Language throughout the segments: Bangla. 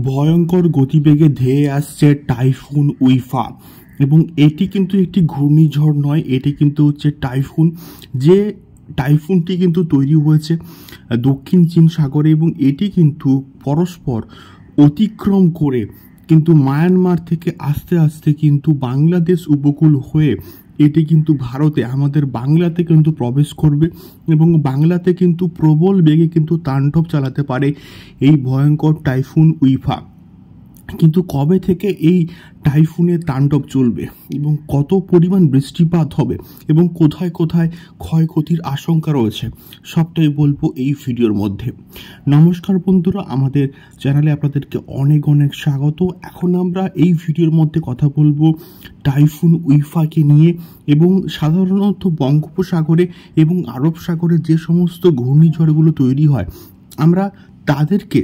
ভয়ঙ্কর গতিবেগে ধেয়ে আসছে টাইফুন উইফা এবং এটি কিন্তু একটি ঘূর্ণিঝড় নয়, এটি কিন্তু হচ্ছে টাইফুন। যে টাইফুনটি কিন্তু তৈরি হয়েছে দক্ষিণ চীন সাগরে এবং এটি কিন্তু পরস্পর অতিক্রম করে কিন্তু মায়ানমার থেকে আস্তে আস্তে কিন্তু বাংলাদেশ উপকূল হয়ে এটি কিন্তু ভারতে আমাদের বাংলাতে কিন্তু প্রবেশ করবে এবং বাংলাতে কিন্তু প্রবল বেগে কিন্তু তাণ্ডব চালাতে পারে এই ভয়ঙ্কর টাইফুন উইফা। কিন্তু কবে থেকে এই টাইফুনের তাণ্ডব চলবে এবং কত পরিমাণ বৃষ্টিপাত হবে এবং কোথায় কোথায় ক্ষয়ক্ষতির আশঙ্কা রয়েছে সবটাই বলবো এই ভিডিওর মধ্যে। নমস্কার বন্ধুরা, আমাদের চ্যানেলে আপনাদেরকে অনেক অনেক স্বাগত। এখন আমরা এই ভিডিওর মধ্যে কথা বলবো টাইফুন উইফাকে নিয়ে এবং সাধারণত বঙ্গোপসাগরে এবং আরব সাগরে যে সমস্ত ঘূর্ণিঝড়গুলো তৈরি হয় আমরা তাদেরকে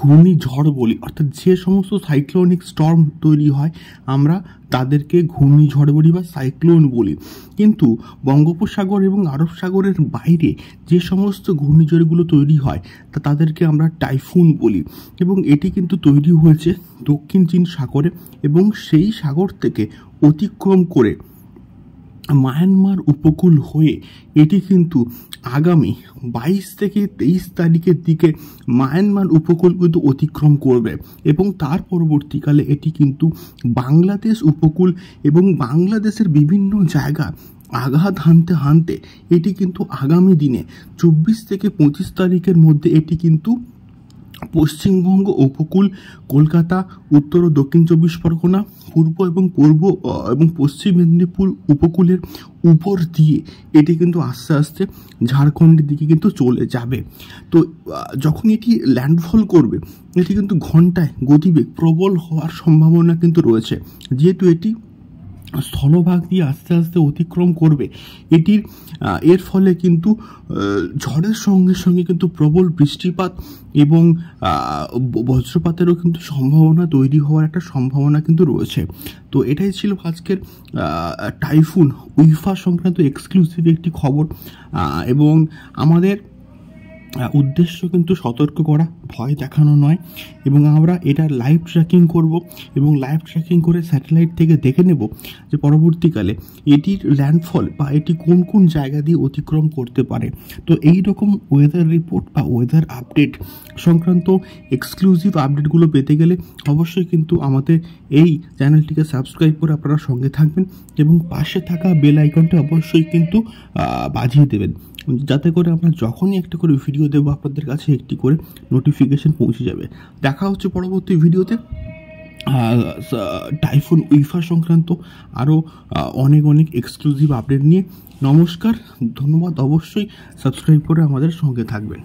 ঘূর্ণিঝড় বলি, অর্থাৎ যে সমস্ত সাইক্লোনিক স্টর্ম তৈরি হয় আমরা তাদেরকে ঘূর্ণিঝড় বলি বা সাইক্লোন বলি। কিন্তু বঙ্গোপসাগর এবং আরব সাগরের বাইরে যে সমস্ত ঘূর্ণিঝড়গুলো তৈরি হয় তাদেরকে আমরা টাইফুন বলি এবং এটি কিন্তু তৈরি হয়েছে দক্ষিণ চীন সাগরে এবং সেই সাগর থেকে অতিক্রম করে মায়ানমার উপকূল হয়ে এটি কিন্তু আগামী 22 থেকে 23 তারিখের দিকে মায়ানমার উপকূল কিন্তু অতিক্রম করবে এবং তার পরবর্তীকালে এটি কিন্তু বাংলাদেশ উপকূল এবং বাংলাদেশের বিভিন্ন জায়গা আঘাত হানতে হানতে এটি কিন্তু আগামী দিনে 24 থেকে 25 তারিখের মধ্যে এটি কিন্তু পশ্চিমবঙ্গ উপকূল, কলকাতা, উত্তর ও দক্ষিণ 24 পরগনা, পূর্ব এবং পশ্চিম মেদিনীপুর উপকূলের উপর দিয়ে এটি কিন্তু আস্তে আস্তে ঝাড়খণ্ডের দিকে কিন্তু চলে যাবে। তো যখন এটি ল্যান্ডফল করবে এটি কিন্তু ঘন্টায় গতিবেগ প্রবল হওয়ার সম্ভাবনা কিন্তু রয়েছে, যেহেতু এটি স্থলভাগ দিয়ে আস্তে আস্তে অতিক্রম করবে। এর ফলে কিন্তু ঝড়ের সঙ্গে সঙ্গে কিন্তু প্রবল বৃষ্টিপাত এবং বজ্রপাতেরও কিন্তু সম্ভাবনা তৈরি হওয়ার একটা সম্ভাবনা কিন্তু রয়েছে। তো এটাই ছিল আজকের টাইফুন উইফা সংক্রান্ত এক্সক্লুসিভ একটি খবর এবং আমাদের উদ্দেশ্য কিন্তু সতর্ক করা, ভয় দেখানো নয় এবং আমরা এটা লাইভ ট্র্যাকিং করব এবং লাইভ ট্র্যাকিং করে স্যাটেলাইট থেকে দেখে নেব যে পরবর্তীকালে এটির ল্যান্ডফল বা এটি কোন কোন জায়গা দিয়ে অতিক্রম করতে পারে। তো এই রকম ওয়েদার রিপোর্ট বা ওয়েদার আপডেট সংক্রান্ত এক্সক্লুসিভ আপডেটগুলো পেতে গেলে অবশ্যই কিন্তু আমাদের এই চ্যানেলটিকে সাবস্ক্রাইব করে আপনারা সঙ্গে থাকবেন এবং পাশে থাকা বেল আইকনটা অবশ্যই কিন্তু বাজিয়ে দেবেন, যাতে করে আমরা যখনই একটা করে ভিডিও দেবো আপনাদের কাছে একটি করে নোটিফিকেশন পৌঁছে যাবে। দেখা হচ্ছে পরবর্তী ভিডিওতে টাইফুন উইফা সংক্রান্ত আরও অনেক অনেক এক্সক্লুসিভ আপডেট নিয়ে। নমস্কার, ধন্যবাদ। অবশ্যই সাবস্ক্রাইব করে আমাদের সঙ্গে থাকবেন।